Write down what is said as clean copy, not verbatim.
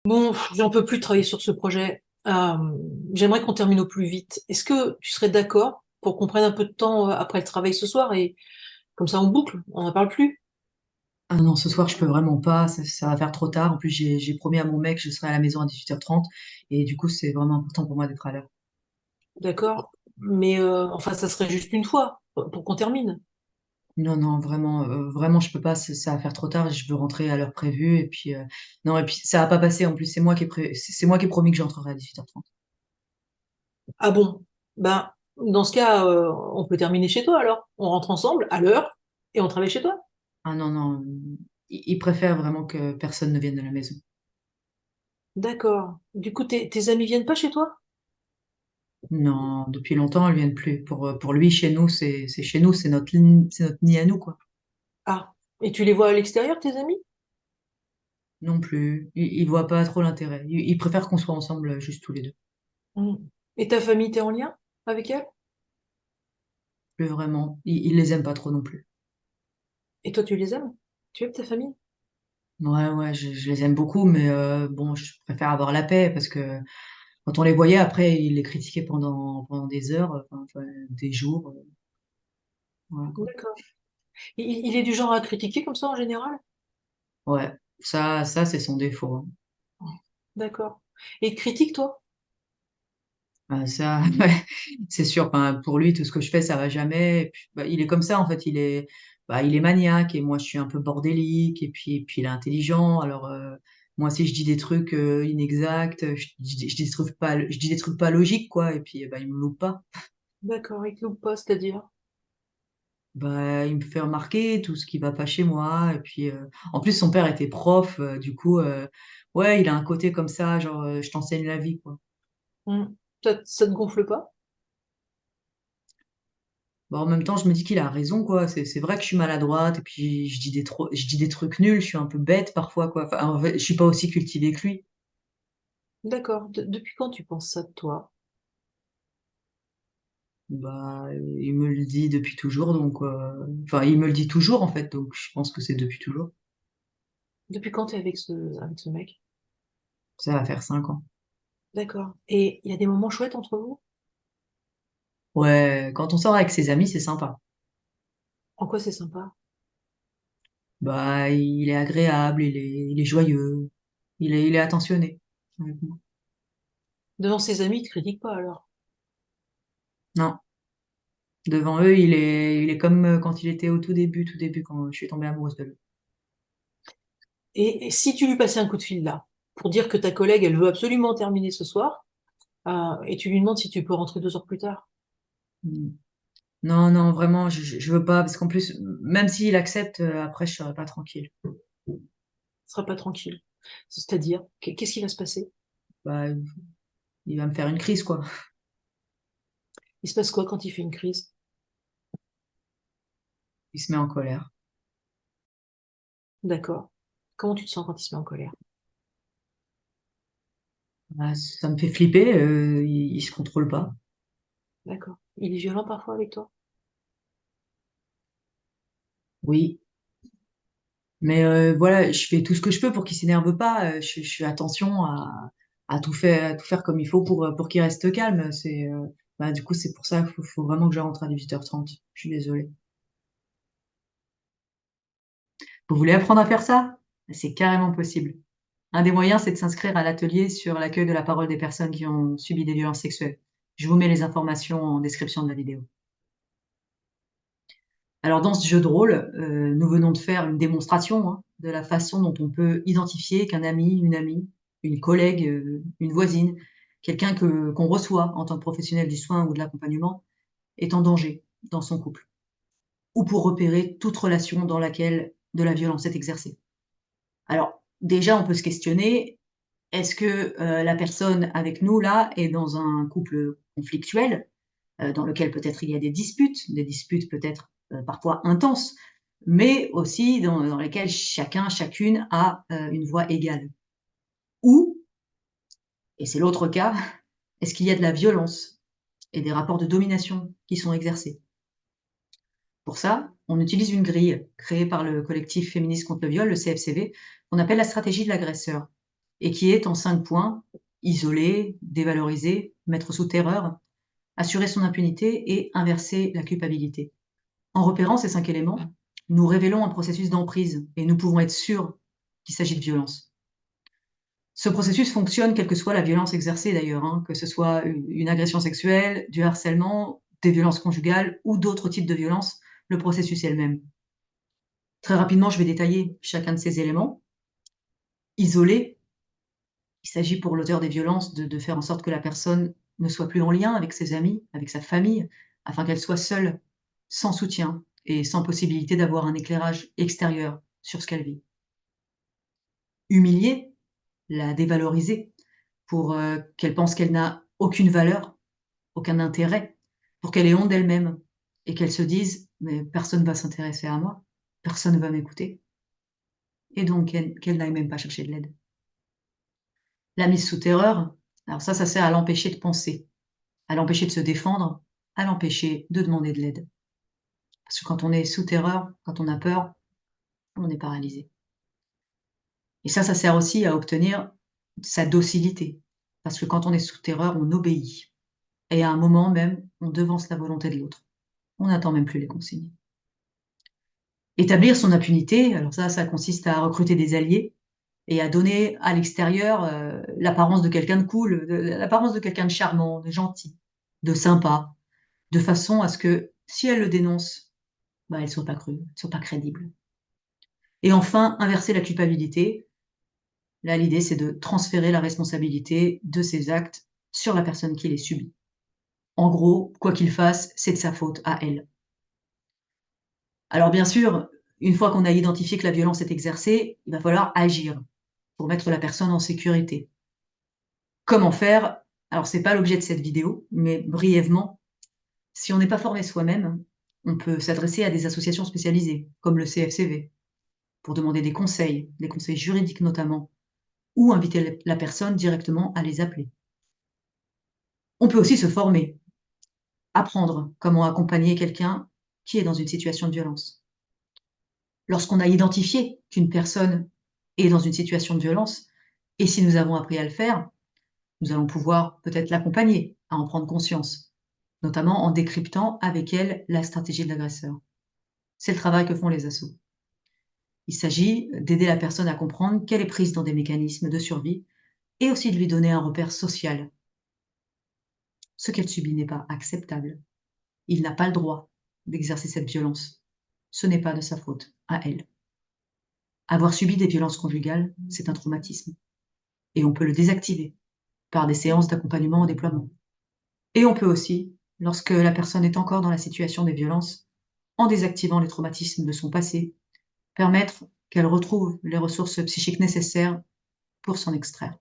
Bon, j'en peux plus de travailler sur ce projet. J'aimerais qu'on termine au plus vite. Est-ce que tu serais d'accord pour qu'on prenne un peu de temps après le travail ce soir et comme ça on boucle, on n'en parle plus? Ah non, ce soir, je peux vraiment pas, ça va faire trop tard. En plus, j'ai promis à mon mec que je serai à la maison à 18h30 et du coup, c'est vraiment important pour moi d'être à l'heure. D'accord? Mais enfin, ça serait juste une fois pour qu'on termine. Non, non, vraiment, vraiment, je peux pas, ça va faire trop tard et je veux rentrer à l'heure prévue et puis, non et puis ça va pas passer en plus, c'est moi qui ai promis que j'entrerai à 18h30. Ah bon? Ben, dans ce cas, on peut terminer chez toi alors. On rentre ensemble à l'heure et on travaille chez toi. Ah non, non, il préfère vraiment que personne ne vienne de la maison. D'accord. Du coup, tes amis viennent pas chez toi? Non, depuis longtemps, elles viennent plus. Pour lui, chez nous, c'est chez nous, c'est notre nid à nous, quoi. Ah. Et tu les vois à l'extérieur, tes amis? Non plus, il voit pas trop l'intérêt. Il préfère qu'on soit ensemble, juste tous les deux. Hmm. Et ta famille, t'es en lien avec elle? Plus vraiment. Il les aime pas trop non plus. Et toi, tu les aimes? Tu aimes ta famille? Ouais, ouais, je les aime beaucoup, mais bon, je préfère avoir la paix parce que quand on les voyait après, il les critiquait pendant des heures, enfin, des jours, voilà quoi. D'accord. Il est du genre à critiquer comme ça en général? Ouais, ça c'est son défaut, hein. D'accord. Et il te critique, toi? Ça, ouais, c'est sûr. Enfin, pour lui, tout ce que je fais, ça va jamais. Et puis, bah, il est comme ça en fait. Il est maniaque et moi, je suis un peu bordélique. Et puis il est intelligent. Alors moi, si je dis des trucs inexacts, je dis des trucs pas, je dis des trucs pas logiques quoi. Et puis bah, il me loupe pas. D'accord, il te loupe pas, c'est-à-dire? Bah, il me fait remarquer tout ce qui va pas chez moi. Et puis en plus, son père était prof. Du coup, ouais, il a un côté comme ça, genre je t'enseigne la vie quoi. Hmm. Ça te gonfle pas? Bah, en même temps, je me dis qu'il a raison, quoi. C'est vrai que je suis maladroite, et puis je dis des trucs nuls, je suis un peu bête parfois, quoi. Enfin, en fait, je suis pas aussi cultivée que lui. D'accord. Depuis quand tu penses ça de toi? Bah, il me le dit depuis toujours, donc, enfin, il me le dit toujours, en fait, donc je pense que c'est depuis toujours. Depuis quand t'es avec ce mec? Ça va faire 5 ans. D'accord. Et il y a des moments chouettes entre vous? Ouais, quand on sort avec ses amis, c'est sympa. En quoi c'est sympa? Bah, il est agréable, il est joyeux, il est attentionné avec moi. Devant ses amis, il te critique pas alors? Non, devant eux, il est comme quand il était au tout début, quand je suis tombée amoureuse de lui. Et si tu lui passais un coup de fil là, pour dire que ta collègue, elle veut absolument terminer ce soir, et tu lui demandes si tu peux rentrer 2 heures plus tard, Non, non, vraiment, je veux pas, parce qu'en plus, même s'il accepte, après, je serai pas tranquille. tu seras pas tranquille. C'est-à-dire, qu'est-ce qui va se passer? Bah, il va me faire une crise, quoi. Il se passe quoi quand il fait une crise? Il se met en colère. D'accord. Comment tu te sens quand il se met en colère? Bah, ça me fait flipper, il se contrôle pas. D'accord. Il est violent parfois avec toi? Oui, mais voilà, je fais tout ce que je peux pour qu'il s'énerve pas. Je fais attention à tout faire comme il faut pour qu'il reste calme. Bah, du coup, c'est pour ça qu'il faut vraiment que je rentre à 18h30. Je suis désolée. Vous voulez apprendre à faire ça? C'est carrément possible. Un des moyens, c'est de s'inscrire à l'atelier sur l'accueil de la parole des personnes qui ont subi des violences sexuelles. Je vous mets les informations en description de la vidéo. Alors, dans ce jeu de rôle, nous venons de faire une démonstration de la façon dont on peut identifier qu'un ami, une collègue, une voisine, quelqu'un qu'on reçoit en tant que professionnel du soin ou de l'accompagnement, est en danger dans son couple, ou pour repérer toute relation dans laquelle de la violence est exercée. Alors, déjà, on peut se questionner. Est-ce que, la personne avec nous là est dans un couple conflictuel, dans lequel peut-être il y a des disputes peut-être, parfois intenses, mais aussi dans lesquelles chacun, chacune a, une voix égale? Ou, et c'est l'autre cas, est-ce qu'il y a de la violence et des rapports de domination qui sont exercés? Pour ça, on utilise une grille créée par le collectif féministe contre le viol, le CFCV, qu'on appelle la stratégie de l'agresseur. et qui est en 5 points: isoler, dévaloriser, mettre sous terreur, assurer son impunité et inverser la culpabilité. En repérant ces 5 éléments, nous révélons un processus d'emprise et nous pouvons être sûrs qu'il s'agit de violence. Ce processus fonctionne quelle que soit la violence exercée d'ailleurs, hein, que ce soit une agression sexuelle, du harcèlement, des violences conjugales ou d'autres types de violences, le processus est le même. Très rapidement, je vais détailler chacun de ces éléments. Isoler, il s'agit pour l'auteur des violences de faire en sorte que la personne ne soit plus en lien avec ses amis, avec sa famille, afin qu'elle soit seule, sans soutien et sans possibilité d'avoir un éclairage extérieur sur ce qu'elle vit. Humilier, la dévaloriser pour, qu'elle pense qu'elle n'a aucune valeur, aucun intérêt, pour qu'elle ait honte d'elle-même et qu'elle se dise: «Mais personne va s'intéresser à moi, personne ne va m'écouter» et donc qu'elle n'aille même pas chercher de l'aide. La mise sous terreur, alors ça sert à l'empêcher de penser, à l'empêcher de se défendre, à l'empêcher de demander de l'aide. Parce que quand on est sous terreur, quand on a peur, on est paralysé. Et ça sert aussi à obtenir sa docilité. Parce que quand on est sous terreur, on obéit. Et à un moment même, on devance la volonté de l'autre. On n'attend même plus les consignes. Établir son impunité, alors ça consiste à recruter des alliés et à donner à l'extérieur, l'apparence de quelqu'un de cool, l'apparence de quelqu'un de charmant, de gentil, de sympa, de façon à ce que si elle le dénonce, bah, elle soit pas crue, elle soit pas crédible. Et enfin, inverser la culpabilité. Là, l'idée, c'est de transférer la responsabilité de ses actes sur la personne qui les subit. En gros, quoi qu'il fasse, c'est de sa faute à elle. Alors bien sûr, une fois qu'on a identifié que la violence est exercée, il va falloir agir pour mettre la personne en sécurité. Comment faire? Alors c'est pas l'objet de cette vidéo, mais brièvement, si on n'est pas formé soi-même, on peut s'adresser à des associations spécialisées, comme le CFCV, pour demander des conseils juridiques notamment, ou inviter la personne directement à les appeler. On peut aussi se former, apprendre comment accompagner quelqu'un qui est dans une situation de violence. Lorsqu'on a identifié qu'une personne est dans une situation de violence, et si nous avons appris à le faire, nous allons pouvoir peut-être l'accompagner à en prendre conscience, notamment en décryptant avec elle la stratégie de l'agresseur. C'est le travail que font les assos. Il s'agit d'aider la personne à comprendre qu'elle est prise dans des mécanismes de survie et aussi de lui donner un repère social. Ce qu'elle subit n'est pas acceptable. Il n'a pas le droit d'exercer cette violence. Ce n'est pas de sa faute à elle. Avoir subi des violences conjugales, c'est un traumatisme et on peut le désactiver par des séances d'accompagnement au déploiement. Et on peut aussi, lorsque la personne est encore dans la situation des violences, en désactivant les traumatismes de son passé, permettre qu'elle retrouve les ressources psychiques nécessaires pour s'en extraire.